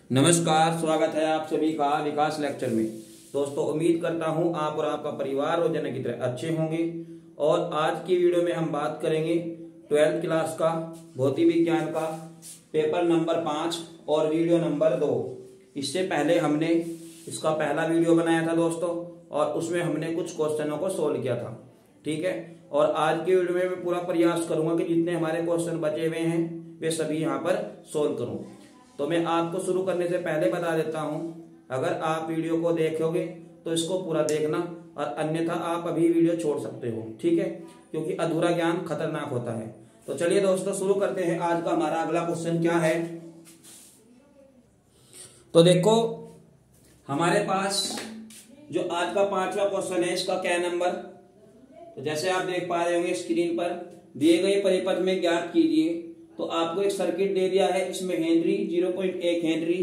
नमस्कार, स्वागत है आप सभी का विकास लेक्चर में। दोस्तों, उम्मीद करता हूं आप और आपका परिवार रोजाना की तरह अच्छे होंगे। और आज की वीडियो में हम बात करेंगे 12th क्लास का भौतिक विज्ञान का पेपर नंबर 5 और वीडियो नंबर 2। इससे पहले हमने इसका पहला वीडियो बनाया था दोस्तों, और उसमें हमने कुछ क्वेश्चनों को सोल्व किया था। ठीक है, और आज की वीडियो में मैं पूरा प्रयास करूंगा कि जितने हमारे क्वेश्चन बचे हुए हैं वे सभी यहाँ पर सोल्व करूं। तो मैं आपको शुरू करने से पहले बता देता हूं, अगर आप वीडियो को देखोगे तो इसको पूरा देखना, और अन्यथा आप अभी वीडियो छोड़ सकते हो। ठीक है, क्योंकि अधूरा ज्ञान खतरनाक होता है। तो चलिए दोस्तों, शुरू करते हैं। आज का हमारा अगला क्वेश्चन क्या है, तो देखो हमारे पास जो आज का 5वां क्वेश्चन है, इसका क्या नंबर, तो जैसे आप देख पा रहे होंगे स्क्रीन पर, दिए गए परिपथ में ज्ञात कीजिए। तो आपको एक सर्किट दे दिया है, इसमें हेनरी 0.1 हेनरी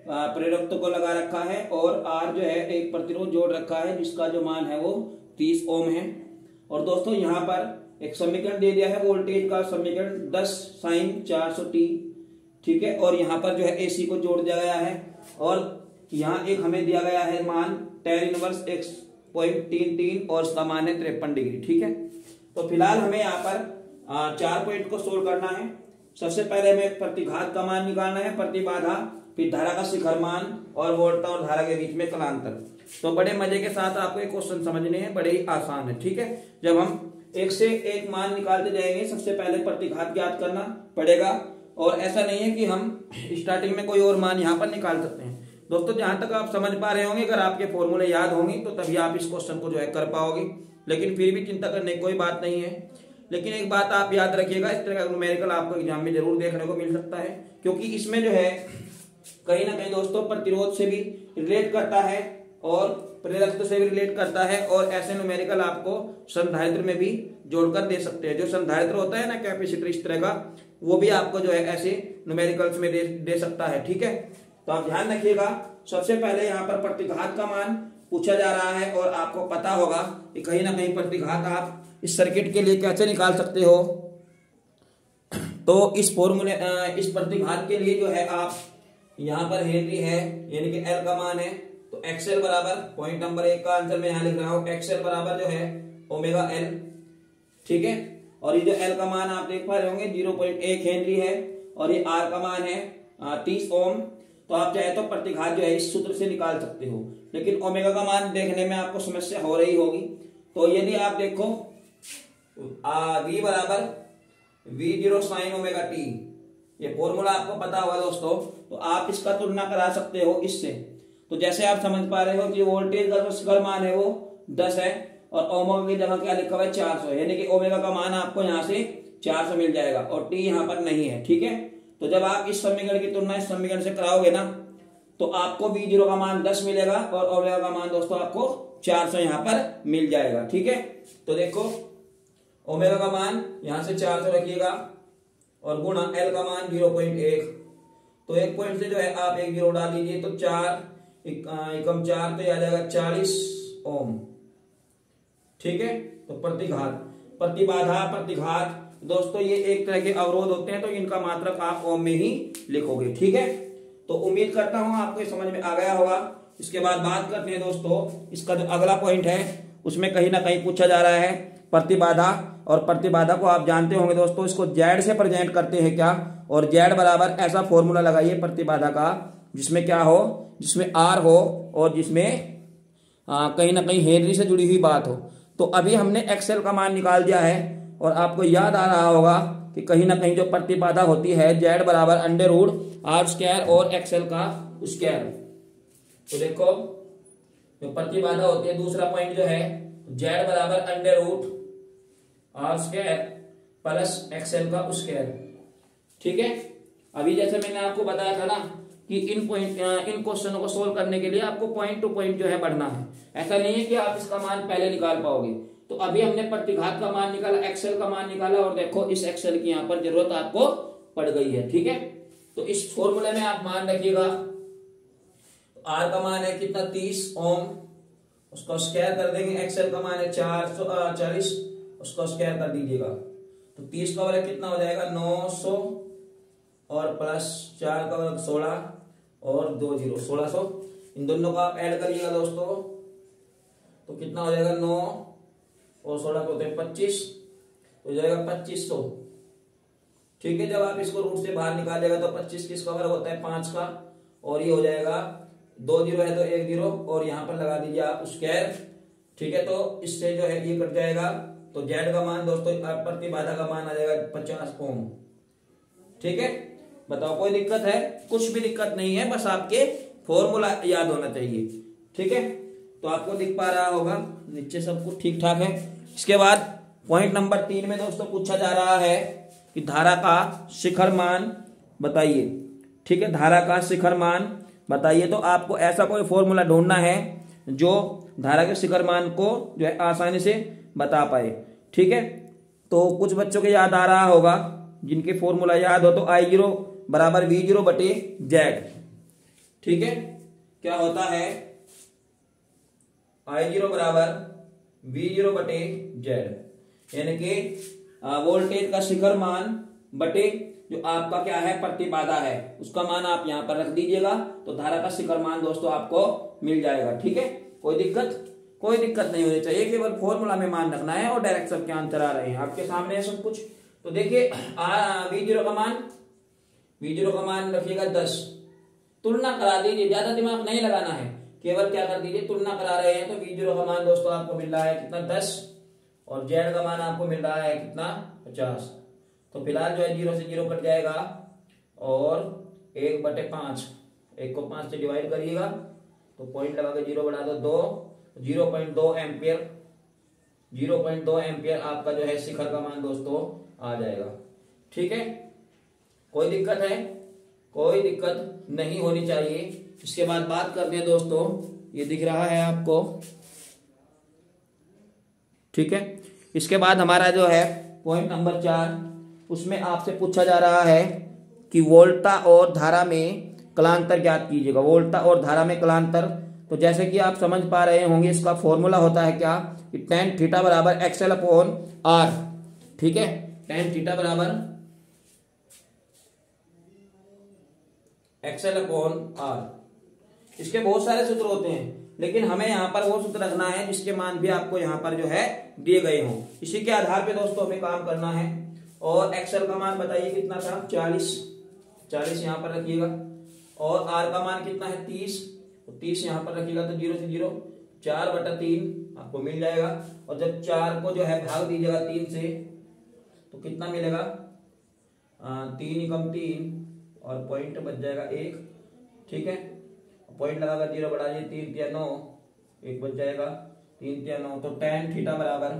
प्रेरकत्व को लगा रखा है, और आर जो है एक प्रतिरोध जोड़ रखा है जिसका जो मान है वो 30 ओम है। और दोस्तों यहाँ पर एक समीकरण दे दिया है, वोल्टेज का समीकरण 10 sin 400t। ठीक है, और यहाँ पर जो है एसी को जोड़ दिया गया है, और यहाँ एक हमें दिया गया है मान tan इनवर्स x.33 और इसका मान है 53 डिग्री। ठीक है, तो फिलहाल हमें यहाँ पर 4 पॉइंट को सोल्व करना है। सबसे पहले हमें प्रतिघात का मान निकालना है, प्रतिबाधा, फिर धारा का शिखर मान, और वोल्टा और धारा के बीच में कलांतर। तो बड़े मजे के साथ आपको एक क्वेश्चन समझने हैं, बड़े ही आसान है। ठीक है, जब हम एक से एक मान निकालते जाएंगे, सबसे पहले प्रतिघात ज्ञात करना पड़ेगा। और ऐसा नहीं है कि हम स्टार्टिंग में कोई और मान यहाँ पर निकाल सकते हैं। दोस्तों, जहां तक आप समझ पा रहे होंगे, अगर आपके फॉर्मूले याद होंगे तो तभी आप इस क्वेश्चन को जो है कर पाओगे, लेकिन फिर भी चिंता करने की कोई बात नहीं है। लेकिन एक बात आप याद रखिएगा, इस तरह का न्यूमेरिकल आपको एग्जाम में जरूर देखने को मिल सकता है, क्योंकि इसमें जो है कहीं ना कहीं दोस्तों प्रतिरोध से भी रिलेट करता है और प्रेरकत्व से भी रिलेट करता है, और ऐसे न्यूमेरिकल आपको संधारित्र में भी जोड़कर दे सकते हैं। जो संधारित्र होता है ना, कैपेसिटर इस तरह का, वो भी आपको जो है ऐसे न्यूमेरिकल्स में दे सकता है। ठीक है, तो आप ध्यान रखिएगा। सबसे पहले यहाँ पर प्रतिघात का मान पूछा जा रहा है, और आपको पता होगा कि कहीं ना कहीं प्रतिघात आप इस सर्किट के लिए कैसे निकाल सकते हो। तो इस फॉर्मूले इस प्रतिघात के लिए जो है आप यहाँ पर हेनरी है, यानी कि एल का मान है, तो एक्सएल बराबर, पॉइंट नंबर 1 का आंसर मैं यहाँ लिख रहा हूँ, एक्सएल बराबर जो है ओमेगा एल। ठीक है, और ये जो एल का मान आप देख पा रहे होंगे 0.1 हेनरी है, और ये आर का मान है 30 ओम। तो आप चाहे तो प्रतिघात जो है इस सूत्र से निकाल सकते हो, लेकिन ओमेगा का मान देखने में आपको समस्या हो रही होगी। तो यदि आप देखो V बराबर V0 sin ओमेगा t, ये फॉर्मूला आपको पता होगा दोस्तों, तो आप इसका तुलना करा सकते हो इससे। तो जैसे आप समझ पा रहे हो कि वोल्टेज का जो शिखर मान है वो 10 है, और ओमेगा की जगह क्या लिखा हुआ है 400, यानी कि ओमेगा का मान आपको यहाँ से 400 मिल जाएगा, और t यहाँ पर नहीं है। ठीक है, तो जब आप इस समीकरण की तुलना इस समीकरण से कराओगे ना, तो आपको V0 का मान 10 मिलेगा, और ओमेगा का मान दोस्तों आपको 400 यहाँ पर मिल जाएगा। ठीक है, तो देखो ओमेगा का मान यहां से 400 रखिएगा, और गुणा एल का मान 0.1। तो एक पॉइंट से जो है आप एक जीरो डाल दीजिए, तो 4 एकम 4 तो आ जाएगा 40 ओम। ठीक है, तो प्रतिघात, प्रतिबाधा, प्रतिघात दोस्तों ये एक तरह के अवरोध होते हैं, तो इनका मात्रक आप ओम में ही लिखोगे। ठीक है, तो उम्मीद करता हूं आपको समझ में आ गया होगा। इसके बाद बात करते हैं दोस्तों, इसका जो अगला पॉइंट है उसमें कहीं ना कहीं पूछा जा रहा है प्रतिबाधा, और प्रतिबाधा को आप जानते होंगे दोस्तों, इसको जेड से प्रेजेंट करते हैं क्या, और जेड बराबर ऐसा फॉर्मूला लगाइए प्रतिबाधा का जिसमें क्या हो, जिसमें आर हो, और जिसमें कहीं ना कहीं हेनरी से जुड़ी हुई बात हो। तो अभी हमने एक्सएल का मान निकाल दिया है, और आपको याद आ रहा होगा कि कहीं ना कहीं जो प्रतिबाधा होती है जेड बराबर √r² और एक्सएल का स्क्वायर। तो देखो जो प्रतिबाधा होती है, दूसरा पॉइंट जो है जेड बराबर √r² प्लस एक्सएल का स्क्वायर। ठीक है, अभी जैसे मैंने आपको बताया था ना कि इन क्वेश्चनों को सोल्व करने के लिए आपको पॉइंट टू पॉइंट जो है बढ़ना है। ऐसा नहीं है कि आप इसका मान पहले निकाल पाओगे। तो अभी हमने प्रतिघात का मान निकाला, एक्सएल का मान निकाला, और देखो इस एक्सएल की यहाँ पर जरूरत आपको पड़ गई है। ठीक है, तो इस फॉर्मूले में आप मान रखिएगा, आर का मान है कितना 30 ओम, उसको स्क्वायर कर देंगे, एक्सएल का मान है 440, उसको स्क्वायर कर दीजिएगा, तो 30 का वर्ग कितना हो जाएगा 900, और प्लस 4 का वर्ग 16, और 2 जीरो 1600। इन दोनों को आप ऐड करिएगा दोस्तों तो कितना हो जाएगा 9 और 16 को होते हैं 25, तो हो जाएगा 2500। ठीक है, जब आप इसको रूट से बाहर निकालेगा तो 25 किसका वर्ग होता है 5 का, और ये हो जाएगा 2 जीरो है तो 1 जीरो और यहाँ पर लगा दीजिए आप स्क्वायर। ठीक है, तो इससे जो है ये कट जाएगा, तो जेड का मान दोस्तों प्रतिबाधा का मान आ जाएगा 50 ओम। ठीक है, बताओ कोई दिक्कत है? कुछ भी दिक्कत नहीं है, बस आपके फॉर्मूला याद होना चाहिए। ठीक है, तो आपको दिख पा रहा होगा नीचे सब कुछ ठीक ठाक है। इसके बाद पॉइंट नंबर 3 में दोस्तों पूछा जा रहा है कि धारा का शिखर मान बताइए। ठीक है, धारा का शिखर मान बताइए। तो आपको ऐसा कोई फॉर्मूला ढूंढना है जो धारा के शिखर मान को जो है आसानी से बता पाए। ठीक है, तो कुछ बच्चों के याद आ रहा होगा, जिनके फॉर्मूला याद हो तो I0 बराबर V0 बटे जेड। ठीक है, क्या होता है I0 बराबर V0 बटे जेड, यानी कि वोल्टेज का शिखर मान बटे जो आपका क्या है प्रतिबाधा है उसका मान आप यहां पर रख दीजिएगा, तो धारा का शिखर मान दोस्तों आपको मिल जाएगा। ठीक है, कोई दिक्कत नहीं होनी चाहिए, केवल फॉर्मूला में मान रखना है और डायरेक्ट सबके आंसर आ रहे हैं आपके सामने है सब कुछ। तो देखिए V0 का मान रखिएगा 10, तुलना करा दीजिए, ज्यादा दिमाग नहीं लगाना है, केवल क्या कर दीजिए तुलना करा रहे हैं। तो V0 का मान दोस्तों आपको मिल रहा है कितना 10 और जेड का मान आपको मिल रहा है कितना 50। तो फिलहाल जो है 0 से 0 कट जाएगा और 1 बटे 5, 1 को 5 से डिवाइड करिएगा तो पॉइंट लगा के 0 बढ़ा दो 2, 0.2 एम्पियर, 0.2 एम्पियर आपका जो है शिखर का मान दोस्तों आ जाएगा। ठीक है, कोई दिक्कत है? कोई दिक्कत नहीं होनी चाहिए। इसके बाद बात करते हैं दोस्तों, ये दिख रहा है आपको। ठीक है, इसके बाद हमारा जो है पॉइंट नंबर 4, उसमें आपसे पूछा जा रहा है कि वोल्टा और धारा में कलांतर ज्ञात कीजिएगा। वोल्टा और धारा में कलांतर, तो जैसे कि आप समझ पा रहे होंगे इसका फॉर्मूला होता है क्या कि tan थीटा बराबर एक्सएल अपॉन आर। ठीक है, tan थीटा बराबर एक्सएल अपॉन आर। इसके बहुत सारे सूत्र होते हैं, लेकिन हमें यहाँ पर वो सूत्र रखना है जिसके मान भी आपको यहाँ पर जो है दिए गए हों। इसी के आधार पे दोस्तों हमें काम करना है। और एक्सएल का मान बताइए कितना था 40 यहाँ पर रखिएगा, और आर का मान कितना है 30, तो 30 यहाँ पर रखिएगा, तो 0 से 0 4/3 आपको मिल जाएगा। और जब 4 को जो है भाग दीजिएगा 3 से तो कितना मिलेगा 3 एकम 3 और पॉइंट बच जाएगा 1। ठीक है, पॉइंट लगाकर 0 बढ़ा दीजिए 3 तिया 9, 1 बच जाएगा 3 तिया 9, तो tan थीटा बराबर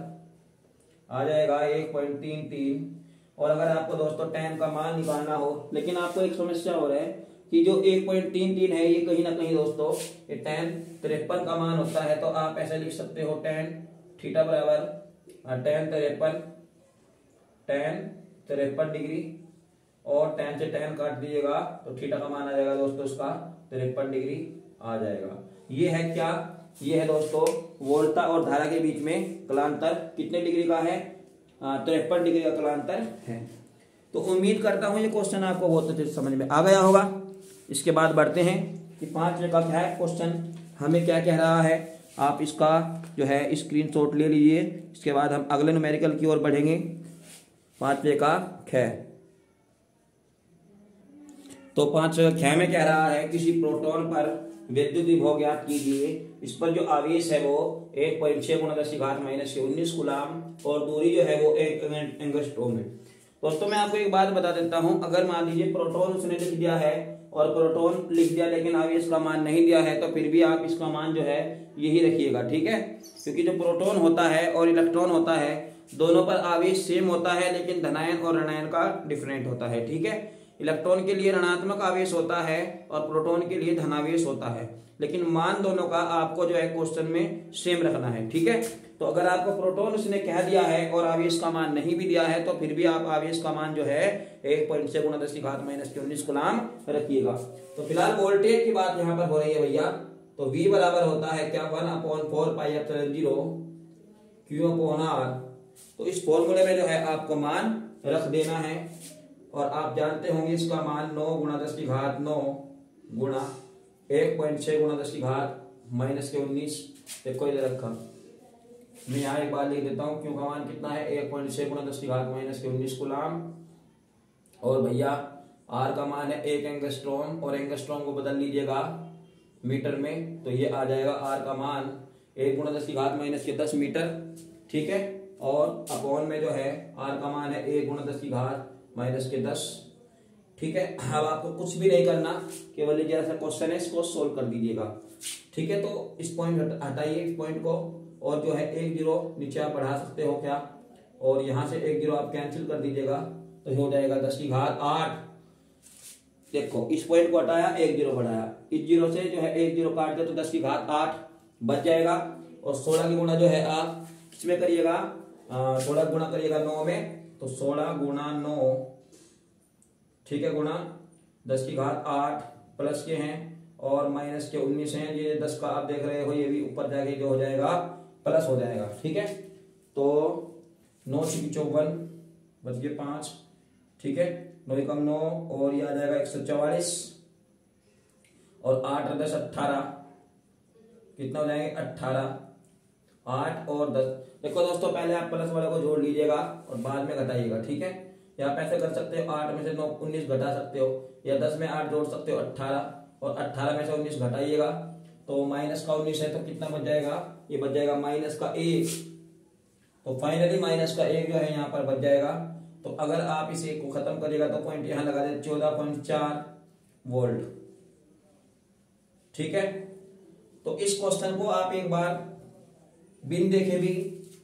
आ जाएगा 1.33। और अगर आपको दोस्तों tan का मान निकालना हो, लेकिन आपको एक समस्या हो रहा है कि जो 1.33 है ये कहीं ना कहीं दोस्तों ये tan 53 का मान होता है, तो आप ऐसे लिख सकते हो tan थीटा बराबर tan 53 डिग्री, और tan से tan काट दीजिएगा तो थीटा का मान आ जाएगा दोस्तों उसका 53 डिग्री आ जाएगा। ये है क्या, ये है दोस्तों वोल्टा और धारा के बीच में कलांतर कितने डिग्री का है 53 डिग्री का कलांतर है। तो उम्मीद करता हूं ये क्वेश्चन आपको बहुत अच्छे से समझ में आ गया होगा। इसके बाद बढ़ते हैं कि 5वें का क्या है क्वेश्चन, हमें क्या कह रहा है। आप इसका जो है स्क्रीनशॉट ले लीजिए। इसके बाद हम अगले न्यूमेरिकल की ओर बढ़ेंगे। 5वें का ख, तो 5वें का ख में कह रहा है किसी प्रोटॉन पर विद्युत विभव ज्ञात कीजिए। इस पर जो आवेश है वो 1.6 × 10⁻⁻19 कूलाम और दूरी जो है वो 1 एंगस्ट्रॉम है। दोस्तों मैं आपको एक बात बता देता हूं, अगर मान लीजिए प्रोटॉन उसने लिख दिया है और प्रोटॉन लिख दिया लेकिन आवेश का मान नहीं दिया है, तो फिर भी आप इसका मान जो है यही रखिएगा। ठीक है, क्योंकि जो प्रोटॉन होता है और इलेक्ट्रॉन होता है दोनों पर आवेश सेम होता है, लेकिन धनायन और ऋणायन का डिफरेंट होता है। ठीक है, इलेक्ट्रॉन के लिए ऋणात्मक आवेश होता है और प्रोटॉन के लिए धनावेश होता है, लेकिन मान दोनों का आपको जो है क्वेश्चन में सेम रखना है। ठीक है, तो अगर आपको प्रोटॉन उसने कह दिया है और आवेश का मान नहीं भी दिया है, तो फिर भी आप आवेश का मान जो है 1.6 × 10⁻⁻19 कूलाम रखिएगा। तो फिलहाल वोल्टेज की बात यहाँ पर हो रही है भैया, तो V बराबर होता है क्या 1/4πε0 Q/R। तो इस फॉर्मूले में जो है आपको मान रख देना है, और आप जानते होंगे इसका मान 9 × 10⁻⁹ गुणा 1.6 गुणा 10 की घात माइनस के 19। देखो इधर रखा, मैं यहाँ एक बार लिख देता हूँ। क्यों का मान कितना है 1.6 गुणा 10 की घात माइनस के 19 कूलाम। और भैया आर का मान है 1 एंगस्ट्रॉम, और एंगस्ट्रॉम को बदल लीजिएगा मीटर में, तो ये आ जाएगा आर का मान 1 गुणा 10 की घात माइनस के 10 मीटर। ठीक है, और अपॉन में जो है आर का मान है 1 गुणा 10 की घात माइनस के 10। ठीक है, अब आपको कुछ भी नहीं करना, केवल ये जैसा क्वेश्चन है इसको सोल्व कर दीजिएगा। ठीक है, तो इस पॉइंट हटाइए इस पॉइंट को, और जो है 1 जीरो नीचे आप बढ़ा सकते हो क्या, और यहां से 1 जीरो आप कैंसिल कर दीजिएगा, तो हो जाएगा 10 की घात 8। देखो इस पॉइंट को हटाया, 1 जीरो बढ़ाया, इस जीरो से जो है 1 जीरो काट दे तो 10 की घात 8 बच जाएगा। और 16 की गुणा जो है आप किसमें करिएगा, 16 गुणा करिएगा 9 में, तो 16 गुणा 9, ठीक है, गुणा 10 की घात 8 प्लस के हैं और माइनस के 19 हैं। ये 10 का आप देख रहे हो, ये भी ऊपर जाके जो हो जाएगा प्लस हो जाएगा। ठीक है, तो 9 की 54 बच गए 5। ठीक है, 9 कम 9 और ये आ जाएगा 144, और 8 और 10 18, कितना हो जाएंगे 18, 8 और 10। देखो दोस्तों पहले आप प्लस वाले को जोड़ लीजिएगा और बाद में घटाइएगा। ठीक है, या आप ऐसे कर सकते हो 8 में से 9 19 घटा सकते हो, या 10 में 8 जोड़ सकते हो 18, और 18 में से 19 घटाइएगा तो माइनस का 19 है, तो कितना बच जाएगा, ये बच जाएगा माइनस का 1। तो फाइनली माइनस का 1 जो है यहाँ पर बच जाएगा। तो अगर आप इसे को खत्म करिएगा तो पॉइंट यहां लगा दे 14.4 वोल्ट। ठीक है, तो इस क्वेश्चन को आप एक बार बिन देखे भी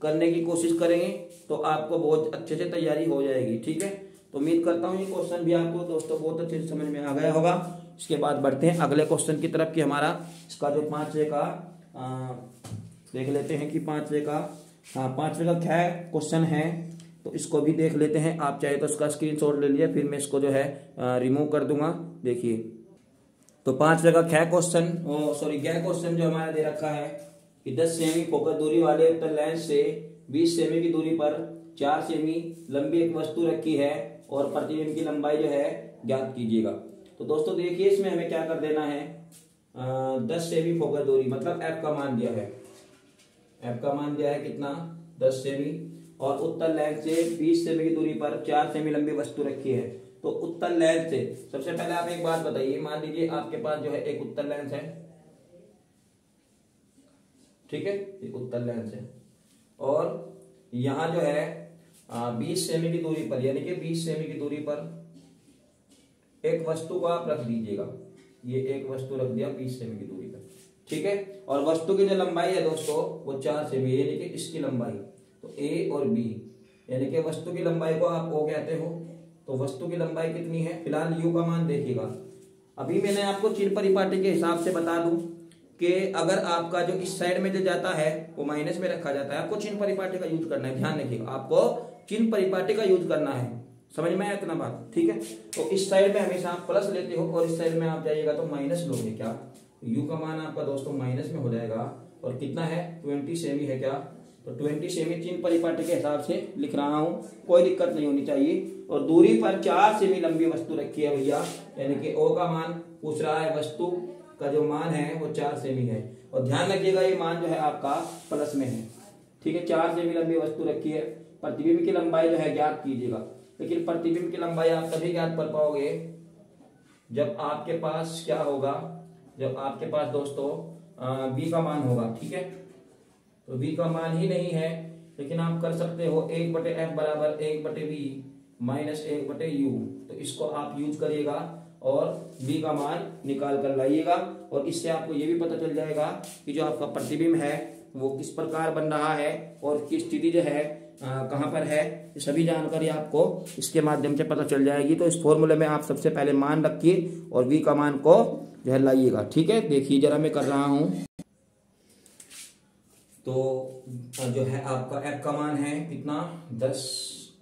करने की कोशिश करेंगे तो आपको बहुत अच्छे से तैयारी हो जाएगी। ठीक है, तो उम्मीद करता हूँ ये क्वेश्चन भी आपको दोस्तों बहुत अच्छे से समझ में आ गया होगा। इसके बाद बढ़ते हैं अगले क्वेश्चन की तरफ कि हमारा इसका जो 5वें का देख लेते हैं कि 5वें का क्या क्वेश्चन है, तो इसको भी देख लेते हैं। आप चाहे तो इसका स्क्रीनशॉट ले लीजिए, फिर मैं इसको जो है रिमूव कर दूंगा। देखिए, तो 5वें का क्या क्वेश्चन जो हमारा दे रखा है कि 10 सेमी फोकस दूरी वाले उत्तल लेंस से 20 सेमी की दूरी पर 4 सेमी लंबी एक वस्तु रखी है और प्रतिबिंब की लंबाई जो है ज्ञात कीजिएगा। तो दोस्तों देखिए, इसमें हमें क्या कर देना है, 10 सेमी फोकस दूरी मतलब एफ का मान दिया है, एफ का मान दिया है कितना 10 सेमी, और उत्तल लेंस से 20 सेमी की दूरी पर 4 सेमी लंबी वस्तु रखी है। तो उत्तल लेंस से सबसे पहले आप एक बात बताइए, मान लीजिए आपके पास जो है एक उत्तल लेंस है, ठीक है, एक उत्तल लेंस है, और यहां जो है 20 सेमी की दूरी पर, यानी कि 20 सेमी की दूरी पर एक वस्तु को आप रख दीजिएगा। ये एक वस्तु रख दिया 20 सेमी की दूरी पर, ठीक है, और वस्तु की जो लंबाई है दोस्तों वो 4 सेमी, यानी कि इसकी लंबाई, तो ए और बी, यानी कि वस्तु की लंबाई को आप ओ कहते हो। तो वस्तु की लंबाई कितनी है, फिलहाल यू का मान देखिएगा। अभी मैंने आपको चिन्ह परिपाटी के हिसाब से बता दूं कि अगर आपका जो इस साइड में जो जाता है वो माइनस में रखा जाता है, आपको चिन्ह परिपाटी का यूज करना है। ध्यान रखिएगा, आपको चिन्ह परिपाटी का यूज करना है। समझ में आया इतना बात, ठीक है। तो इस साइड में हमेशा आप प्लस लेते हो और इस साइड में आप जाइएगा तो माइनस लोगे। क्या यू का मान आपका दोस्तों माइनस में हो जाएगा, और कितना है 20 सेमी है क्या, तो 20 सेमी चिन्ह परिपाटी के हिसाब से लिख रहा हूं, कोई दिक्कत नहीं होनी चाहिए। और दूरी पर 4 सेमी लंबी वस्तु रखी है भैया, यानी कि ओ का मान पूछ रहा है, वस्तु का जो मान है वो 4 सेमी है, और ध्यान रखिएगा ये मान जो है आपका प्लस में है, ठीक है। 4 सेमी लंबी वस्तु रखी है, प्रतिबिंब की लंबाई जो है ज्ञात कीजिएगा। लेकिन प्रतिबिंब की लंबाई आप तभी ज्ञात कर पाओगे जब आपके पास क्या होगा, जब आपके पास दोस्तों बी का मान होगा, ठीक है। तो बी का मान ही नहीं है, लेकिन आप कर सकते हो 1/f बराबर 1/b माइनस 1/u, तो इसको आप यूज करिएगा और बी का मान निकाल कर लाइएगा। और इससे आपको ये भी पता चल जाएगा कि जो आपका प्रतिबिंब है वो किस प्रकार बन रहा है और किस स्थिति जो है कहाँ पर है, ये सभी जानकारी आपको इसके माध्यम से पता चल जाएगी। तो इस फॉर्मूले में आप सबसे पहले मान रखिए और v का मान को जो है लाइएगा, ठीक है। देखिए जरा मैं कर रहा हूं, तो जो है आपका f का मान है कितना 10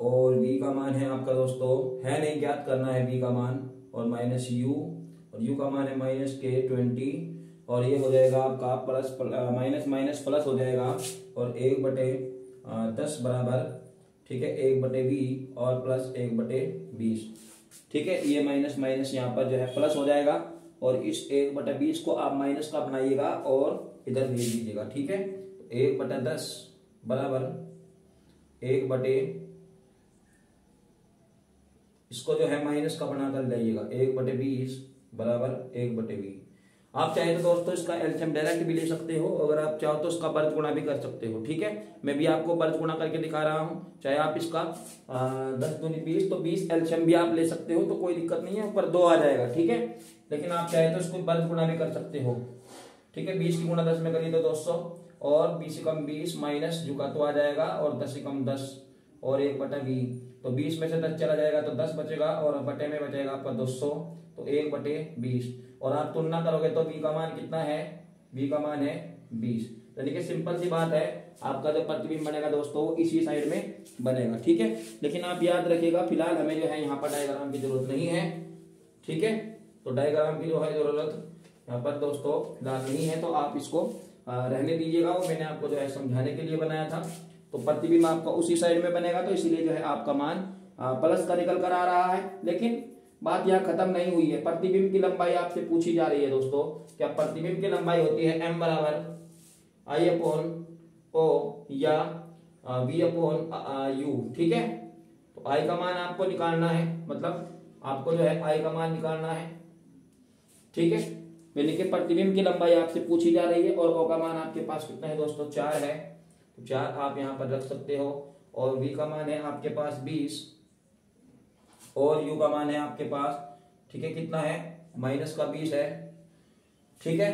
और v का मान है आपका दोस्तों है नहीं, ज्ञात करना है v का मान, और माइनस u, और u का मान है माइनस के 20, और ये हो जाएगा आपका प्लस माइनस माइनस प्लस हो जाएगा, और 1/10 बराबर, ठीक है, 1/20 और प्लस 1/20, ठीक है। ये माइनस माइनस यहाँ पर जो है प्लस हो जाएगा, और इस 1/20 को आप माइनस का बनाइएगा और इधर भेज दीजिएगा। ठीक है, 1/10 बराबर 1/, इसको जो है माइनस का बनाकर लाइएगा, 1/20 बराबर 1/20। आप चाहे तो दोस्तों इसका एलसीएम डायरेक्ट भी ले सकते हो, अगर आप चाहो तो इसका वर्ग गुणा भी कर सकते हो। ठीक है, मैं भी आपको वर्ग गुणा करके दिखा रहा हूं। चाहे आप इसका 10 दूनी 20, तो 20 एलसीएम भी आप ले सकते हो, तो कोई दिक्कत नहीं है, ऊपर 2 आ जाएगा। ठीक है, लेकिन आप चाहे तो इसको वर्ग गुणा भी कर सकते हो। ठीक है, 20 की गुणा 10 में करिए तो 200, और 20 से कम 20 माइनस जुका तो आ जाएगा, और 10 से कम 10 और 1/20, तो 20 में से 10 चला जाएगा तो 10 बचेगा, और बटे में बचेगा आपका 200, तो 1/20। और आप तुलना करोगे तो b का मान कितना है, b का मान है 20। यानी कि सिंपल सी बात है, आपका जो प्रतिबिंब बनेगा दोस्तों वो इसी साइड में बनेगा। ठीक है, लेकिन आप याद रखिएगा फिलहाल हमें जो है यहाँ पर डायग्राम की जरूरत नहीं है। ठीक है, तो डायग्राम की जो है जरूरत यहाँ पर दोस्तों फिलहाल नहीं है, तो आप इसको रहने दीजिएगा। वो मैंने आपको जो है समझाने के लिए बनाया था। तो प्रतिबिंब आपका उसी साइड में बनेगा, तो इसीलिए जो है आपका मान प्लस का निकल कर आ रहा है। लेकिन बात यहाँ खत्म नहीं हुई है, प्रतिबिंब की लंबाई आपसे पूछी जा रही है दोस्तों। क्या प्रतिबिंब की लंबाई होती है m बराबर I/O या V/U। ठीक है, तो I का मान आपको निकालना है, मतलब आपको जो है I का मान निकालना है। ठीक है, यानी कि प्रतिबिंब की लंबाई आपसे पूछी जा रही है, और O का मान आपके पास कितना है दोस्तों, 4 है, तो 4 आप यहाँ पर रख सकते हो। और V का मान है आपके पास 20, और U का मान है आपके पास, ठीक है, कितना है, -20 है। ठीक है,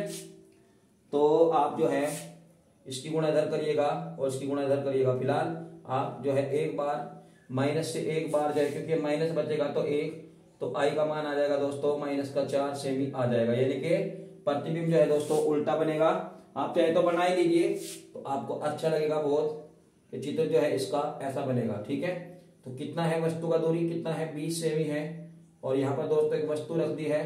तो आप जो है इसकी गुणा इधर करिएगा और इसकी गुणा इधर करिएगा। फिलहाल आप जो है एक बार माइनस से एक बार जो है, क्योंकि माइनस बचेगा तो 1, तो I का मान आ जाएगा दोस्तों -4 सेमी आ जाएगा। यानी कि प्रतिबिंब जो है दोस्तों उल्टा बनेगा। आप चाहे तो बना ही लीजिए, तो आपको अच्छा लगेगा बहुत कि चित्र जो है इसका ऐसा बनेगा। ठीक है, तो कितना है वस्तु का दूरी, कितना है 20 सेमी है, और यहाँ पर दोस्तों एक वस्तु रख दी है,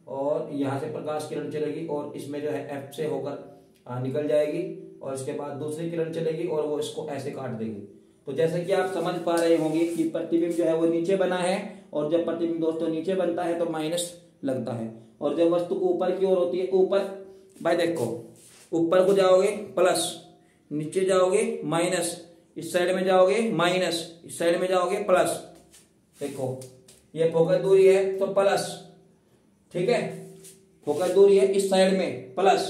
और यहाँ से प्रकाश किरण चलेगी और इसमें जो है F से होकर निकल जाएगी, और इसके बाद दूसरी किरण चलेगी और वो इसको ऐसे काट देगी। तो जैसे कि आप समझ पा रहे होंगे कि प्रतिबिंब जो है वो नीचे बना है, और जब प्रतिबिंब दोस्तों नीचे बनता है तो माइनस लगता है, और जब वस्तु ऊपर की ओर होती है, ऊपर भाई देखो, ऊपर को जाओगे प्लस, नीचे जाओगे माइनस, इस साइड में जाओगे माइनस, इस साइड में जाओगे प्लस। देखो ये फोकस दूरी है तो प्लस, ठीक है, फोकस दूरी है इस साइड में प्लस,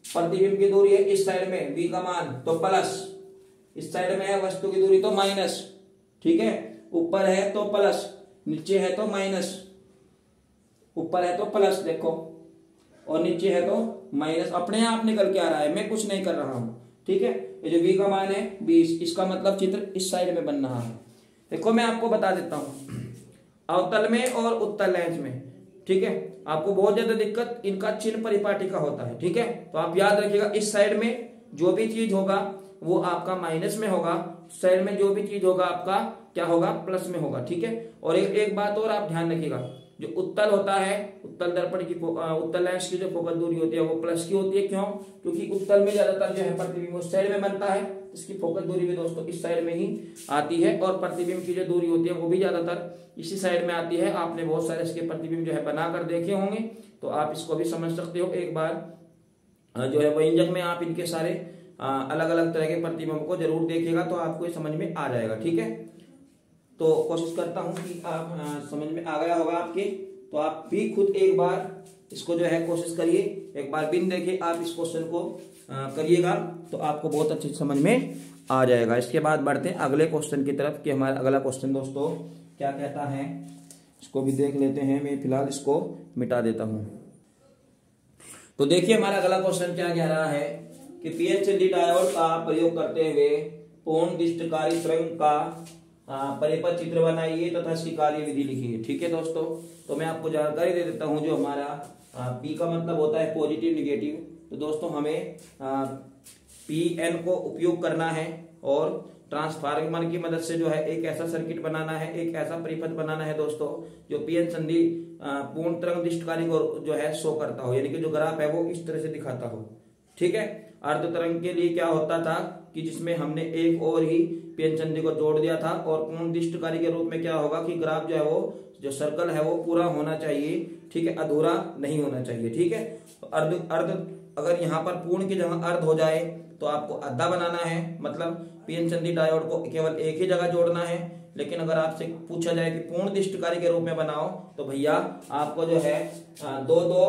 प्रतिबिंब की दूरी है इस साइड में v का मान तो प्लस, इस साइड में है वस्तु की दूरी तो माइनस। ठीक है, ऊपर है तो प्लस, नीचे है तो माइनस, ऊपर है तो प्लस देखो, और नीचे है तो माइनस, अपने आप निकल के आ रहा है, मैं कुछ नहीं कर रहा हूं। ठीक है, ये जो v का मान है 20, इसका मतलब चित्र इस साइड में बन रहा है। देखो मैं आपको बता देता हूं, अवतल में और उत्तल लेंस में, ठीक है, आपको बहुत ज्यादा दिक्कत इनका चिन्ह परिपाटी का होता है। ठीक है, तो आप याद रखिएगा, इस साइड में जो भी चीज होगा वो आपका माइनस में होगा, साइड में जो भी चीज होगा आपका क्या होगा, प्लस में होगा। ठीक है, और एक बात और आप ध्यान रखिएगा, जो उत्तल होता है, उत्तल दर्पण की उत्तल लेंस की जो फोकल दूरी होती है वो प्लस की होती है। क्यों? क्योंकि उत्तल में ज्यादातर जो है प्रतिबिंब उस साइड में बनता है, इसकी फोकल दूरी भी दोस्तों इस साइड में ही आती है, और प्रतिबिंब की जो दूरी होती है वो भी ज्यादातर इसी साइड में आती है। आपने बहुत सारे इसके प्रतिबिंब जो है बनाकर देखे होंगे, तो आप इसको भी समझ सकते हो। एक बार जो है व्यंजक में आप इनके सारे अलग अलग तरह के प्रतिबिंब को जरूर देखिएगा, तो आपको समझ में आ जाएगा। ठीक है, तो कोशिश करता हूं कि आप समझ में आ गया होगा आपके, तो आप भी खुद एक बार इसको जो है कोशिश करिए, एक बार बिन देखे आप इस क्वेश्चन को करिएगा, तो आपको बहुत अच्छी समझ में आ जाएगा। इसके बाद बढ़ते हैं अगले क्वेश्चन की तरफ कि हमारा अगला क्वेश्चन दोस्तों क्या कहता है, इसको भी देख लेते हैं। मैं फिलहाल इसको मिटा देता हूं। तो देखिए हमारा अगला क्वेश्चन क्या कह रहा है कि पीएचडी डायोड का प्रयोग करते हुए पूर्ण दृष्टिकारी तरंग का परिपथ चित्र बनाइए तथा इसकी कार्य विधि लिखिए। ठीक है दोस्तों, तो मैं आपको जानकारी दे देता हूं। जो हमारा पी का मतलब होता है पॉजिटिव निगेटिव, तो दोस्तों हमें पीएन को उपयोग करना है और ट्रांसफार्मर की मदद से जो है एक ऐसा सर्किट बनाना है, एक ऐसा परिपथ बनाना है दोस्तों जो पीएन संधि पूर्ण तरंग दृष्टिकारी को जो है शो करता हो, यानी कि जो ग्राफ है वो इस तरह से दिखाता हो। ठीक है, अर्ध तरंग के लिए क्या होता था कि जिसमें हमने एक और ही पीएन संधि को जोड़ दिया था, और पूर्ण दृष्टिकारी के रूप में क्या होगा कि ग्राफ जो है वो जो सर्कल है वो पूरा होना चाहिए, ठीक है, अधूरा नहीं होना चाहिए, ठीक है। तो अर्ध अगर यहाँ पर पूर्ण की जगह अर्ध हो जाए तो आपको आधा बनाना है, मतलब पीएन संधि डायोड को केवल एक ही जगह जोड़ना है। लेकिन अगर आपसे पूछा जाए कि पूर्ण दिष्टकारी के रूप में बनाओ तो भैया आपको जो है दो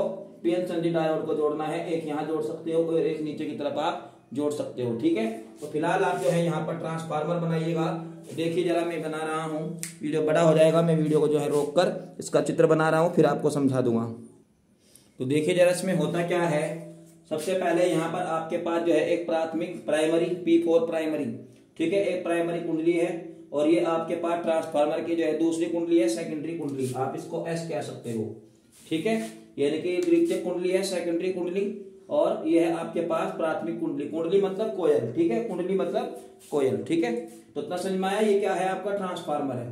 पीएन संधि डायोड को जोड़ना है, एक यहाँ जोड़ सकते हो और एक नीचे की तरफ आप जोड़ सकते हो, ठीक है। तो फिलहाल आप जो है यहाँ पर ट्रांसफार्मर बनाइएगा। देखिए जरा मैं बना रहा हूँ, वीडियो बड़ा हो जाएगा, मैं वीडियो को जो है रोक कर इसका चित्र बना रहा हूँ, फिर आपको समझा दूंगा। तो देखिए जरा इसमें होता क्या है। सबसे पहले यहाँ पर आपके पास जो है एक प्राथमिक प्राइमरी P4 प्राइमरी, ठीक है, एक प्राइमरी कुंडली है और ये आपके पास ट्रांसफार्मर की जो है दूसरी कुंडली है, सेकेंडरी कुंडली, आप इसको S कह सकते हो, ठीक है। यानी कि द्वितीयक कुंडली है, सेकेंडरी कुंडली, और यह है आपके पास प्राथमिक कुंडली। कुंडली मतलब कोयल, ठीक है, कुंडली मतलब कोयल, ठीक है। तो इतना समझ में आया, ये क्या है आपका ट्रांसफार्मर है।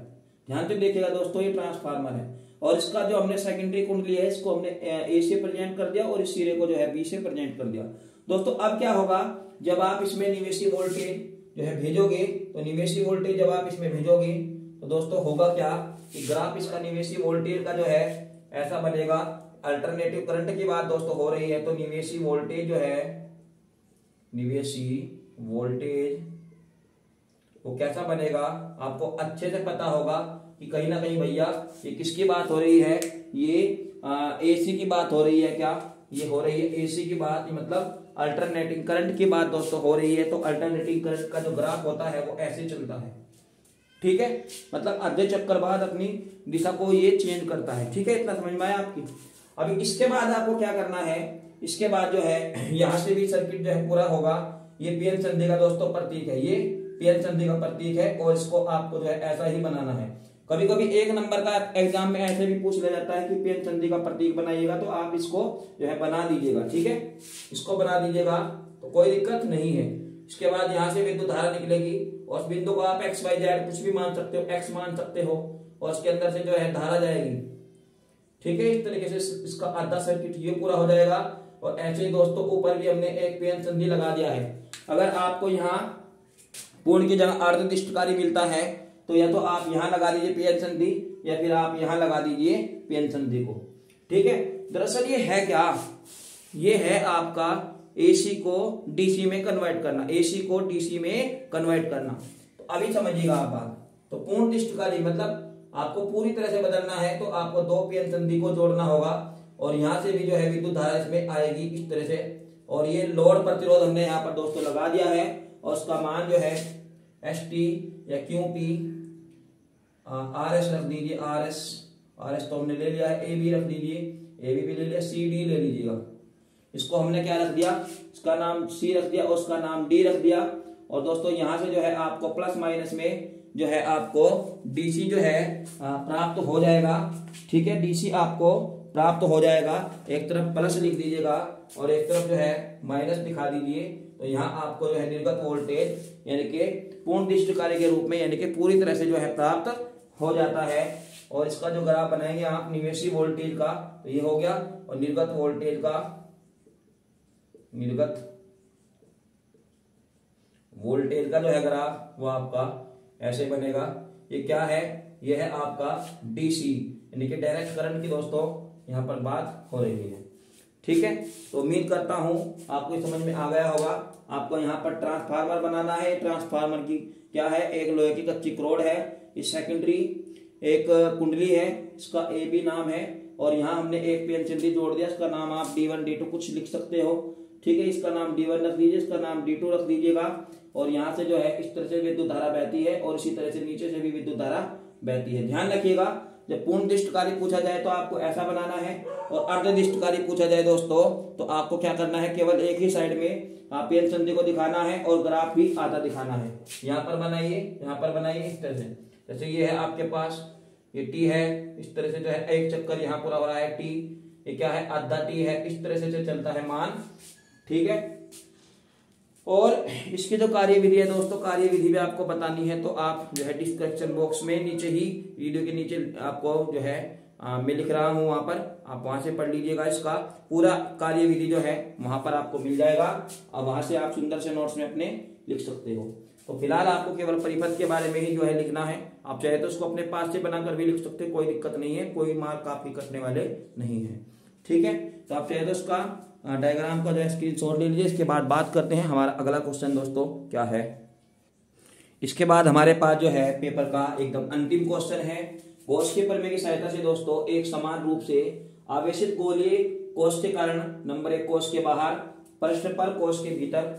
ध्यान से देखिएगा दोस्तों, ये ट्रांसफार्मर है और इसका जो हमने सेकेंडरी कुंडली है इसको हमने ए से प्रेजेंट कर दिया और इस सिरे को जो है बी से प्रेजेंट कर दिया। दोस्तों अब क्या होगा, जब आप इसमें निवेशी वोल्टेज जो है भेजोगे, तो निवेशी वोल्टेज जब आप इसमें भेजोगे तो दोस्तों होगा क्या कि ग्राफ इसका निवेशी वोल्टेज का जो है ऐसा बनेगा। अल्टरनेटिव करंट की बात दोस्तों हो रही है, तो निवेशी वोल्टेज जो है, निवेशी वोल्टेज वो कैसा बनेगा आपको अच्छे से पता होगा कि कहीं ना कहीं भैया ये किसकी बात हो रही है, ये एसी की बात हो रही है। क्या ये हो रही है एसी की बात, मतलब अल्टरनेटिंग करंट की बात दोस्तों हो रही है। तो अल्टरनेटिंग करंट का जो ग्राफ होता है वो ऐसे चलता है, ठीक है, मतलब आधे चक्कर बाद अपनी दिशा को ये चेंज करता है, ठीक है। इतना समझ में आया आपकी। अभी इसके बाद आपको क्या करना है, इसके बाद जो है यहां से भी सर्किट जो है पूरा होगा। ये पीएन संधि का दोस्तों प्रतीक है, ये पीएन संधि का प्रतीक है और इसको आपको जो है ऐसा ही बनाना है। कभी कभी एक नंबर का एग्जाम में ऐसे भी पूछ लिया जाता है कि पीएन संधि का प्रतीक बनाइएगा, तो आप इसको जो है बना दीजिएगा, ठीक है, इसको बना दीजिएगा तो कोई दिक्कत नहीं है। इसके बाद यहाँ से विद्युत धारा निकलेगी और उस बिंदु को आप XYZ कुछ भी मान सकते हो, X मान सकते हो, और उसके अंदर से जो है धारा जाएगी, ठीक है। इस तरीके से इसका आधा सर्किट ये पूरा हो जाएगा। और ऐसे ही दोस्तों ऊपर भी हमने एक पीएन संधि लगा दिया है। अगर आपको यहाँ पूर्ण की जगह अर्धदिष्टकारी मिलता है तो या तो आप यहाँ लगा दीजिए पीएन संधि या फिर आप यहाँ लगा दीजिए पीएन संधि को, ठीक है। दरअसल ये है क्या, ये है आपका एसी को डीसी में कन्वर्ट करना, एसी को डीसी में कन्वर्ट करना। तो अभी समझिएगा आप बात। तो पूर्ण दिष्टकारी मतलब आपको पूरी तरह से बदलना है तो आपको दो पीएन संधि को जोड़ना होगा और यहां से भी जो है विद्युत धारा इसमें आएगी इस तरह से। और ये लोड प्रतिरोध हमने यहाँ पर दोस्तों लगा दिया है और उसका मान जो है ST या QP RS रख दीजिए, RS तो हमने ले लिया है, AB रख दीजिए, AB भी ले लिया, CD ले लीजिएगा। इसको हमने क्या रख दिया, इसका नाम C रख दिया और उसका नाम D रख दिया। और दोस्तों यहां से जो है आपको प्लस माइनस में जो है आपको DC जो है प्राप्त हो जाएगा, ठीक है, DC आपको प्राप्त हो जाएगा। एक तरफ प्लस लिख दीजिएगा और एक तरफ जो है माइनस दिखा दीजिए। तो यहाँ आपको जो है निर्गत वोल्टेज यानी कि पूर्ण दिष्टकारी के रूप में यानी कि पूरी तरह से जो है प्राप्त हो जाता है। और इसका जो ग्राफ बनाएंगे आप निवेशी वोल्टेज का, तो ये हो गया, और निर्गत वोल्टेज का, निर्गत वोल्टेज का जो है ग्राफ वो आपका ऐसे बनेगा। ये क्या है, ये है आपका डीसी यानी कि डायरेक्ट करंट की दोस्तों यहाँ पर बात हो रही है, ठीक है। तो उम्मीद करता हूं आपको समझ में आ गया होगा। आपको यहाँ पर ट्रांसफार्मर बनाना है। ट्रांसफार्मर की क्या है, एक लोहे की कच्ची क्रोड है, इस सेकेंडरी एक कुंडली है, इसका AB नाम है, और यहाँ हमने एक पीएन संधि जोड़ दिया, इसका नाम आप D1 D2 कुछ लिख सकते हो, ठीक है। इसका नाम D1 रख दीजिए, इसका नाम D2 रख दीजिएगा। और यहाँ से जो है इस तरह से विद्युत धारा बहती है और इसी तरह से नीचे से भी विद्युत धारा बहती है। ध्यान रखिएगा, जब पूर्ण दिष्टकारी पूछा जाए तो आपको ऐसा बनाना है, और अर्धदिष्टकारी पूछा जाए दोस्तों तो आपको क्या करना है, केवल एक ही साइड में पीएन संधि को दिखाना है और ग्राफ भी आधा दिखाना है। यहाँ पर बनाइए, यहाँ पर बनाइए इस तरह से, जैसे ये है आपके पास, ये T है, इस तरह से जो है एक चक्कर यहाँ पूरा हो रहा है T, ये क्या है आधा T है, इस तरह से चलता है मान, ठीक है। और इसकी जो कार्यविधि है दोस्तों, कार्यविधि भी आपको बतानी है तो आप जो है डिस्क्रिप्शन बॉक्स में नीचे ही वीडियो के नीचे आपको जो है मैं लिख रहा हूं, वहां पर आप वहां से पढ़ लीजिएगा। इसका पूरा कार्यविधि जो है वहां पर आपको मिल जाएगा और वहां से आप सुंदर से नोट्स में अपने लिख सकते हो। तो फिलहाल आपको केवल परिपथ के बारे में ही जो है लिखना है। आप चाहे तो उसको अपने पास से बनाकर भी लिख सकते हैं, कोई दिक्कत नहीं है, कोई मार्क आपके कटने वाले नहीं है। ठीक है, तो आप चाहे तो उसका डायग्राम का जो है स्क्रीनशॉट ले लीजिए। इसके बाद बात करते हैं हमारा अगला क्वेश्चन दोस्तों क्या है। इसके बाद हमारे पास जो है पेपर का एकदम अंतिम क्वेश्चन है। गॉस के प्रमेय की सहायता से दोस्तों एक समान रूप से आवेशित गोलीय कोश के कारण नंबर 1 कोश के बाहर पृष्ठ पर कोश के भीतर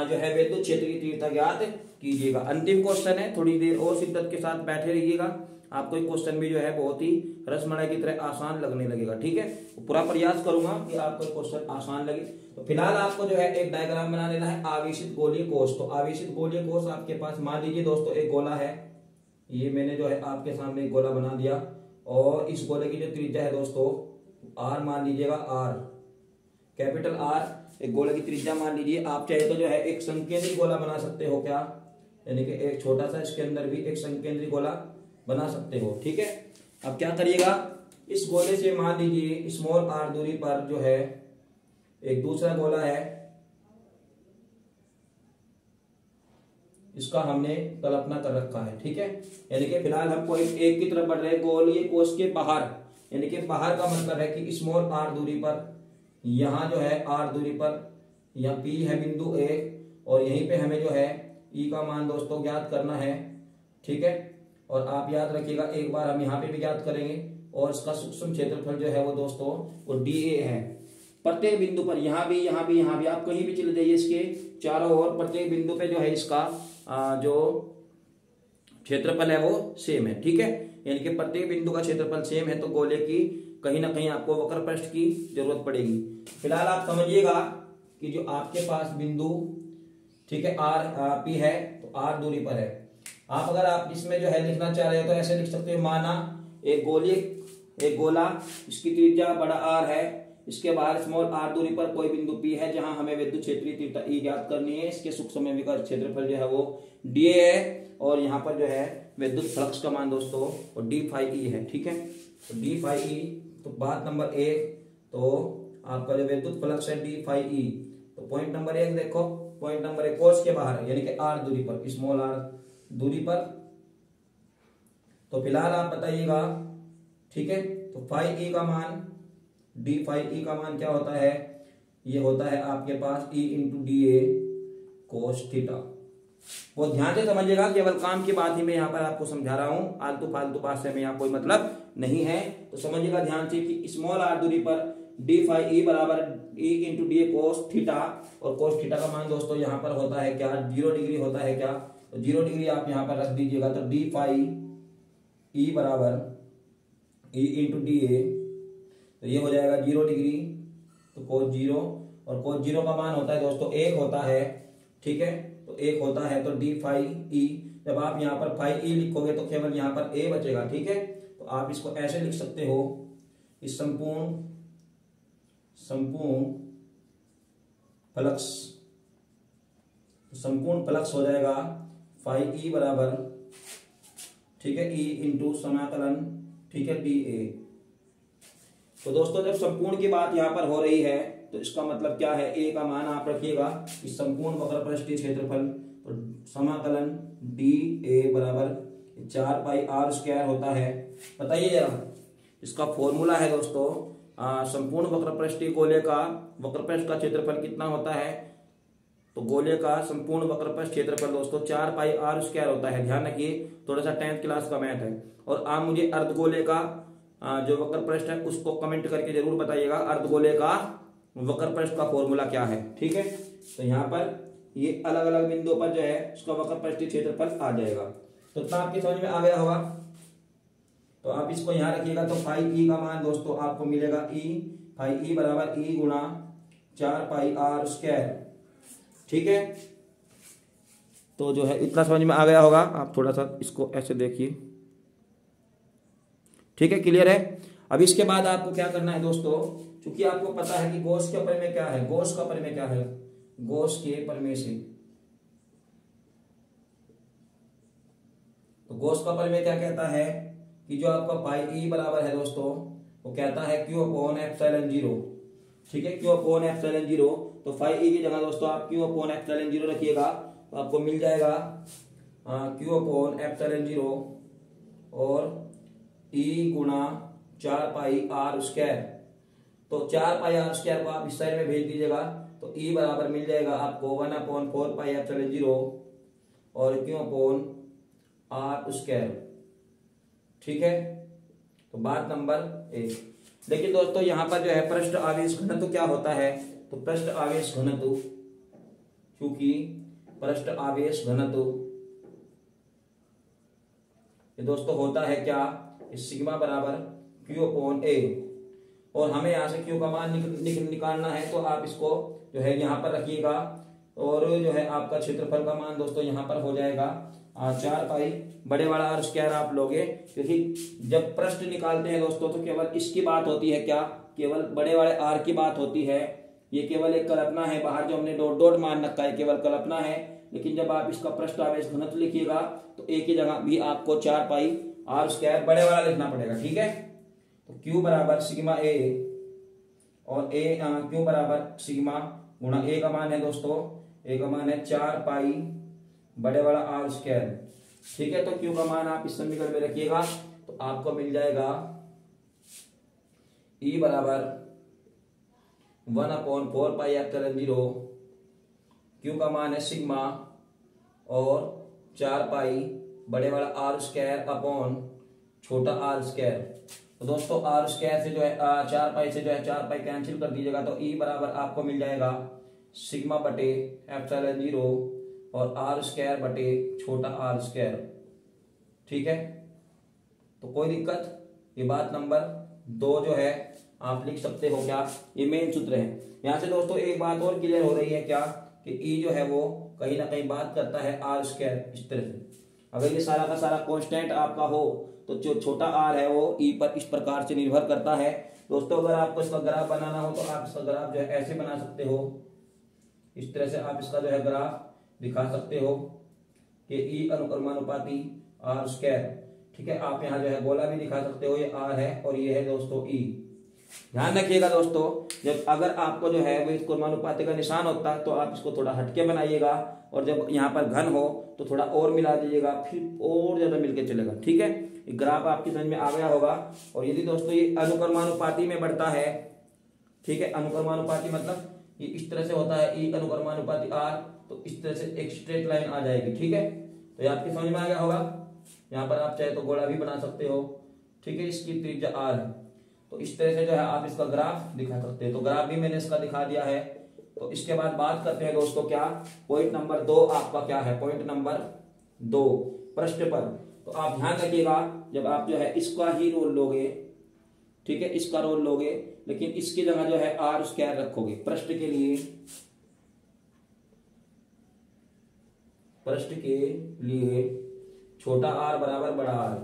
जो है विद्युत क्षेत्र की तीव्रता ज्ञात कीजिएगा। अंतिम क्वेश्चन है, थोड़ी देर और शिद्दत के साथ बैठे रहिएगा, आपको एक क्वेश्चन भी जो है बहुत ही रसमलाई की तरह आसान लगने लगेगा। ठीक है, तो पूरा प्रयास करूंगा कि आपको क्वेश्चन आसान लगे। तो फिलहाल आपको जो है एक डायग्राम बना लेना है आवेशित गोलीय कोश। तो आवेशित गोलीय कोश आपके पास मान लीजिए दोस्तों एक गोला है, ये मैंने जो है आपके सामने एक गोला बना दिया और इस गोले की जो त्रिज्या है दोस्तों आर मान लीजिएगा, आर कैपिटल आर एक गोले की त्रिज्या मान लीजिए। आप चाहे तो जो है एक संकेंद्री गोला बना सकते हो क्या, यानी कि एक छोटा सा इसके अंदर भी एक संकेंद्री गोला बना सकते हो। ठीक है, अब क्या करिएगा, इस गोले से मान लीजिए स्मॉल आर दूरी पर जो है एक दूसरा गोला है, इसका हमने कल्पना कर रखा है। ठीक है, यानी कि फिलहाल हम पॉइंट 1 की तरफ बढ़ रहे हैं गोलीय कोश के बाहर, यानी कि बाहर का मतलब है कि स्मॉल आर दूरी पर, यहां जो है आर दूरी पर, यहाँ पी है बिंदु ए और यहीं पे हमें जो है ई का मान दोस्तों ज्ञात करना है। ठीक है, और आप याद रखिएगा एक बार हम यहाँ पे भी ज्ञात करेंगे और इसका सूक्ष्म क्षेत्रफल जो है वो दोस्तों वो डी ए है। प्रत्येक बिंदु पर यहाँ भी आप कहीं भी चले जाइए, इसके चारों ओर प्रत्येक बिंदु पे जो है इसका जो क्षेत्रफल है वो सेम है। ठीक है, यानी कि प्रत्येक बिंदु का क्षेत्रफल सेम है, तो गोले की कहीं ना कहीं आपको वक्र पृष्ठ की जरूरत पड़ेगी। फिलहाल आप समझिएगा कि जो आपके पास बिंदु ठीक है आर पी है तो आर दूरी पर है। आप अगर आप इसमें जो है लिखना चाह रहे हो तो ऐसे लिख सकते हो, माना एक गोला इसकी त्रिज्या बड़ा आर है, इसके बाहर स्मॉल आर दूरी पर कोई बिंदु पी है जहां हमें विद्युत क्षेत्रीय तीव्रता ई ज्ञात करनी है। इसके सूक्ष्म विकर्ण क्षेत्रफल जो है वो डीए है और यहाँ पर जो है विद्युत फ्लक्स का मान दोस्तों वो डी फाई ई है। ठीक है, तो डी फाई ई, तो बात नंबर 1 तो आपका जो विद्युत फ्लक्स है डी फाई ई। तो पॉइंट नंबर 1 देखो, पॉइंट नंबर 1 कोश के बाहर यानी कि आर दूरी पर, स्मॉल आर दूरी पर। तो फिलहाल आप बताइएगा। ठीक है, तो फाई ई का मान, डी फाई ई का मान क्या होता है, ये होता है आपके पास E into D A cos theta. वो ध्यान से समझिएगा, केवल काम की बात ही मैं यहाँ पर आपको समझा रहा हूँ, आलतू फालतू बात से मैं यहाँ कोई मतलब नहीं है। तो समझिएगा ध्यान से कि स्मॉल आर दूरी पर डी फाई ई बराबर ई into D A cos theta, और कोस थीटा का मान दोस्तों यहाँ पर होता है क्या, 0 डिग्री होता है क्या, तो 0 डिग्री आप यहाँ पर रख दीजिएगा। तो डी फाई ई बराबर ई इंटू डी ए, तो ये हो जाएगा 0 डिग्री, तो कोस 0, और कोस 0 का मान होता है दोस्तों 1 होता है। ठीक है, तो 1 होता है, तो डी फाई ई, जब आप यहाँ पर फाई ई लिखोगे तो केवल यहाँ पर ए बचेगा। ठीक है, तो आप इसको ऐसे लिख सकते हो, इस संपूर्ण फ्लक्स, संपूर्ण फ्लक्स हो जाएगा फाई ई बराबर, ठीक है, ई इंटू समाकलन, ठीक है, डी ए। तो दोस्तों जब संपूर्ण की बात यहाँ पर हो रही है तो इसका मतलब क्या है, ए का मान आप रखिएगा इस संपूर्ण वक्र पृष्ठीय क्षेत्रफल, तो समाकलन डी ए बराबर 4 पाई आर स्क्वायर होता है। बताइए जरा, इसका फॉर्मूला है दोस्तों, संपूर्ण वक्र पृष्ठीय गोले का वक्र पृष्ठ का क्षेत्रफल कितना होता है, तो गोले का संपूर्ण वक्र पृष्ठ क्षेत्रफल दोस्तों 4 पाई आर स्क्वायर होता है। ध्यान रखिए, थोड़ा सा 10th क्लास का मैथ है। और आप मुझे अर्धगोले का जो वक्र पृष्ठ है उसको कमेंट करके जरूर बताइएगा, अर्धगोले का वक्र पृष्ठ का फॉर्मूला क्या है। ठीक है, तो यहाँ पर ये अलग अलग बिंदुओं पर जो है उसका वक्र पृष्ठीय क्षेत्रफल आ जाएगा। तो इतना आपकी समझ में आ गया होगा। तो आप इसको यहाँ रखिएगा, तो फाई ई का मान दोस्तों आपको मिलेगा ई फाई ई बराबर ई गुणा 4 पाई आर स्क्वायर। ठीक है, तो जो है इतना समझ में आ गया होगा। आप थोड़ा सा इसको ऐसे देखिए। ठीक है, क्लियर है। अब इसके बाद आपको क्या करना है दोस्तों, क्योंकि आपको पता है कि गॉस के प्रमेय क्या है, गॉस का प्रमेय क्या है, गॉस के प्रमेय से, तो गॉस का प्रमेय क्या कहता है कि जो आपका पाई ई बराबर है दोस्तों वो कहता है क्यू अपॉन एप्सिलॉन 0। ठीक है, क्यू अपॉन एप्सिलॉन 0, तो फाई ई की जगह दोस्तों आप क्यू अपॉन एप्सिलॉन 0 रखिएगा। तो आपको मिल जाएगा क्यू अपॉन एप्सिलॉन 0 और ई गुणा 4 पाई आर स्क्वायर। तो 4 पाई आर स्क्वायर को आप इस साइड में भेज दीजिएगा तो ई बराबर मिल जाएगा आपको 1/4 पाई एप्सिलॉन 0 और क्यू अपॉन आर स्क्वायर। ठीक है, तो बात नंबर 1। देखिए दोस्तों यहाँ पर जो है पृष्ठ आवेश घनत्व क्या होता है, तो पृष्ठ आवेश घनत्व, क्योंकि पृष्ठ आवेश घनत्व ये दोस्तों होता है क्या, सिग्मा बराबर क्यू अपॉन ए। और हमें यहाँ से क्यू का मान निकालना है, तो आप इसको जो है यहाँ पर रखिएगा और जो है आपका क्षेत्रफल का मान दोस्तों यहाँ पर हो जाएगा 4 पाई बड़े वाला आर स्क्वायर आप लोगे, क्योंकि जब पृष्ठ निकालते हैं दोस्तों तो केवल इसकी बात होती है क्या, केवल बड़े वाले आर की बात होती है। ये केवल एक कल्पना है, बाहर जो हमने डॉट डॉट मान रखा है केवल कल्पना है, लेकिन जब आप इसका पृष्ठ आवेश घनत्व लिखिएगा तो एक ही जगह भी आपको 4 पाई आर स्क्वायर बड़े वाला लिखना पड़ेगा। ठीक है, तो क्यू बराबर सिग्मा ए और ए क्यू बराबर सिग्मा गुणा ए का मान है दोस्तों, ए का मान है 4 पाई बड़े वाला आर स्क्वायर। ठीक है, तो क्यू का मान आप इस समीकरण में रखिएगा तो आपको मिल जाएगा ई बराबर 1/4 पाई एप्सिलॉन 0, क्यू का मान है सिग्मा और 4 पाई बड़े वाला आर स्क्वायर अपॉन छोटा आर स्क्वायर। तो दोस्तों आर स्क्वायर से जो है 4 पाई से जो है 4 पाई कैंसिल कर दीजिएगा तो ई बराबर आपको मिल जाएगा सिग्मा बटे एप्सिलॉन 0 और आर स्क्वायर बटे छोटा आर स्क्वायर। ठीक है, तो कोई दिक्कत, ये बात नंबर 2 जो है आप लिख सकते हो क्या, ये मेन सूत्र है। यहाँ से दोस्तों एक बात और क्लियर हो रही है क्या, कि ई जो है वो कहीं ना कहीं बात करता है आर स्क्वायर इस तरह से। अगर ये सारा का सारा कांस्टेंट आपका हो तो जो छोटा आर है वो ई पर इस प्रकार से निर्भर करता है। दोस्तों अगर आपको इसका ग्राफ बनाना हो तो आप इसका ग्राफ जो है ऐसे बना सकते हो, इस तरह से आप इसका जो है ग्राफ दिखा सकते हो कि ई अनुक्रमानुपाती आर स्क्वायर। ठीक है, आप यहाँ जो है गोला भी दिखा सकते हो, ये आर है और ये है दोस्तों ई। ध्यान रखिएगा दोस्तों, जब अगर आपको जो है वो अनुपाती का निशान होता है तो आप इसको थोड़ा हटके बनाइएगा और जब यहाँ पर घन हो तो थोड़ा और मिला दीजिएगा, फिर और ज्यादा मिलके चलेगा। ठीक है, ये ग्राफ आपकी समझ में आ गया होगा। और यदि दोस्तों ये अनुक्रमानुपाती में बढ़ता है, ठीक है, अनुक्रमानुपाती मतलब ये इस तरह से होता है ई अनुक्रमानुपाती आर, तो इस तरह से एक स्ट्रेट लाइन आ जाएगी। ठीक है, तो ये आपकी समझ में आ गया होगा। यहाँ पर आप चाहे तो गोला भी बना सकते हो। ठीक है, इसकी त्रिज्या आर है, तो इस तरह से जो है आप इसका ग्राफ दिखा सकते हैं। तो ग्राफ भी मैंने इसका दिखा दिया है। तो इसके बाद बात करते हैं दोस्तों क्या, पॉइंट नंबर 2 आपका क्या है, पॉइंट नंबर 2 पृष्ठ पर। तो आप ध्यान रखिएगा, जब आप जो है इसका ही रोल लोगे, ठीक है, इसका रोल लोगे, लेकिन इसकी जगह जो है आर स्क्वायर रखोगे पृष्ठ के लिए, पृष्ठ के लिए छोटा आर बराबर बड़ा आर।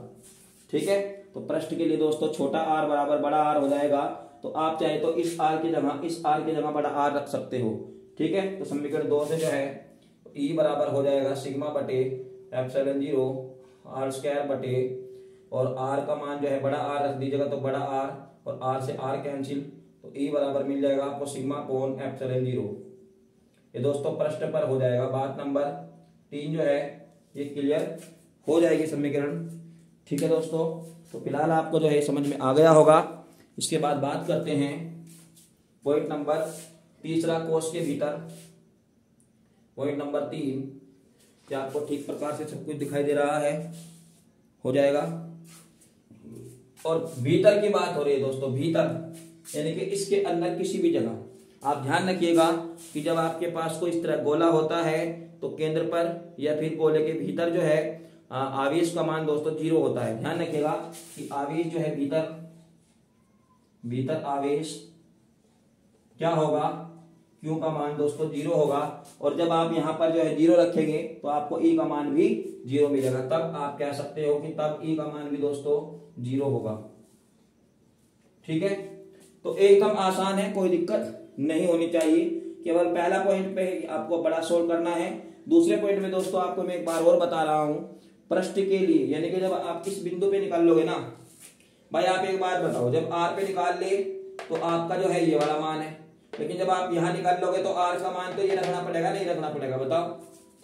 ठीक है, तो पृष्ठ के लिए दोस्तों छोटा आर बराबर बड़ा आर हो जाएगा। तो आप चाहे तो इस आर की जगह बड़ा आर रख सकते हो। ठीक है, तो समीकरण 2 से जो है ई बराबर हो जाएगा सिग्मा बटे एप्सिलॉन 0 आर स्क्वायर बटे, और आर का मान जो है बड़ा आर रख दीजिएगा तो बड़ा आर, और आर से आर कैंसिल, तो ई बराबर मिल जाएगा आपको सिग्मा अपॉन एप्सिलॉन 0। ये दोस्तों पृष्ठ पर हो जाएगा। बात नंबर 3 जो है ये क्लियर हो जाएगी समीकरण। ठीक है दोस्तों, तो फिलहाल आपको जो है समझ में आ गया होगा। इसके बाद बात करते हैं पॉइंट नंबर 3 कोष के भीतर। पॉइंट नंबर 3, क्या आपको ठीक प्रकार से सब कुछ दिखाई दे रहा है, हो जाएगा। और भीतर की बात हो रही है दोस्तों, भीतर यानी कि इसके अंदर किसी भी जगह आप ध्यान रखिएगा कि जब आपके पास कोई इस तरह गोला होता है तो केंद्र पर या फिर गोले के भीतर जो है आवेश का मान दोस्तों 0 होता है। ध्यान रखिएगा कि आवेश जो है भीतर आवेश क्या होगा, क्यू का मान दोस्तों 0 होगा। और जब आप यहां पर जो है 0 रखेंगे तो आपको ई का मान भी 0 मिलेगा। तब आप कह सकते हो कि तब ई का मान भी दोस्तों 0 होगा। ठीक है, तो एकदम आसान है, कोई दिक्कत नहीं होनी चाहिए। केवल पहला पॉइंट पे आपको बड़ा सोल्व करना है। दूसरे पॉइंट में दोस्तों आपको मैं एक बार और बता रहा हूं, पृष्ठ के लिए यानी कि जब आप इस बिंदु पे निकाल लोगे ना भाई, आप एक बात बताओ, जब आर पे निकाल ले तो आपका जो है ये वाला मान है, लेकिन जब आप यहां निकाल लोगे तो आर का मान तो ये रखना पड़ेगा नहीं रखना पड़ेगा, बताओ।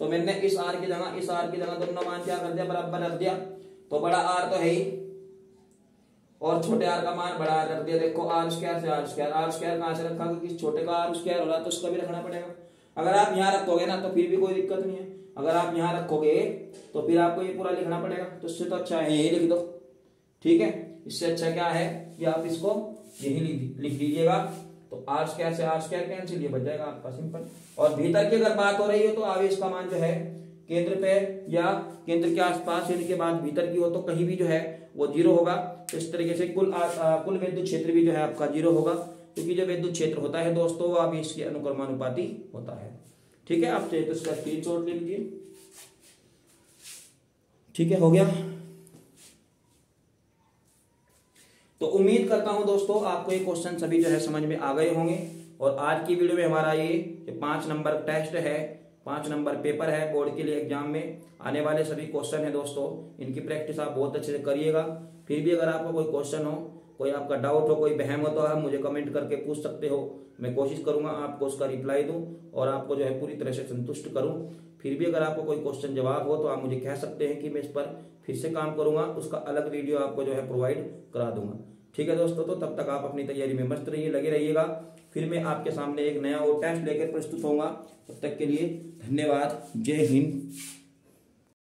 तो मैंने इस आर की जगह दोनों मान क्या कर दिया, बराबर रख दिया। तो बड़ा आर तो है ही और छोटे आर का मान बड़ा आर रख दिया। देखो आर स्क्वायर से आर स्क्वायर कहां से रखा, क्योंकि छोटे का आर स्क्वायर हो रहा है तो उसका भी रखना पड़ेगा। अगर आप यहाँ रखोगे ना तो फिर भी कोई दिक्कत नहीं है, अगर आप यहाँ रखोगे तो फिर आपको ये पूरा लिखना पड़ेगा। तो इससे तो अच्छा है यही लिख दो, ठीक है। इससे अच्छा क्या है कि आप इसको यही लिख दीजिएगा। तो आर स्क्वायर से आर स्क्वायर कैंसिल, ये बच जाएगा आपका सिंपल। और भीतर की अगर बात हो रही हो तो आवेश का मान जो है केंद्र पे या केंद्र के आसपास यानी के बाद भीतर की हो तो कहीं भी जो है वो 0 होगा। तो इस तरीके से कुल विद्युत क्षेत्र भी जो है आपका 0 होगा, क्योंकि जो विद्युत क्षेत्र होता है दोस्तों वो आवेश के अनुक्रमानुपाती होता है, ठीक है। आप चाहे तो इसका स्क्रीनशॉट ले लीजिए, ठीक है, हो गया। तो उम्मीद करता हूं दोस्तों आपको ये क्वेश्चन सभी जो है समझ में आ गए होंगे। और आज की वीडियो में हमारा ये 5 नंबर टेस्ट है, 5 नंबर पेपर है बोर्ड के लिए एग्जाम में आने वाले सभी क्वेश्चन है दोस्तों, इनकी प्रैक्टिस आप बहुत अच्छे से करिएगा। फिर भी अगर आपको कोई क्वेश्चन हो, कोई आपका डाउट हो, कोई बहम हो तो आप मुझे कमेंट करके पूछ सकते हो। मैं कोशिश करूंगा आपको उसका रिप्लाई दूं और आपको जो है पूरी तरह से संतुष्ट करूं। फिर भी अगर आपको कोई क्वेश्चन जवाब हो तो आप मुझे कह सकते हैं कि मैं इस पर फिर से काम करूंगा, उसका अलग वीडियो आपको जो है प्रोवाइड करा दूंगा, ठीक है दोस्तों। तो तब तक आप अपनी तैयारी में मस्त रहिए, लगे रहिएगा। फिर मैं आपके सामने एक नया और टेस्ट लेकर प्रस्तुत होऊंगा। तब तक के लिए धन्यवाद। जय हिंद।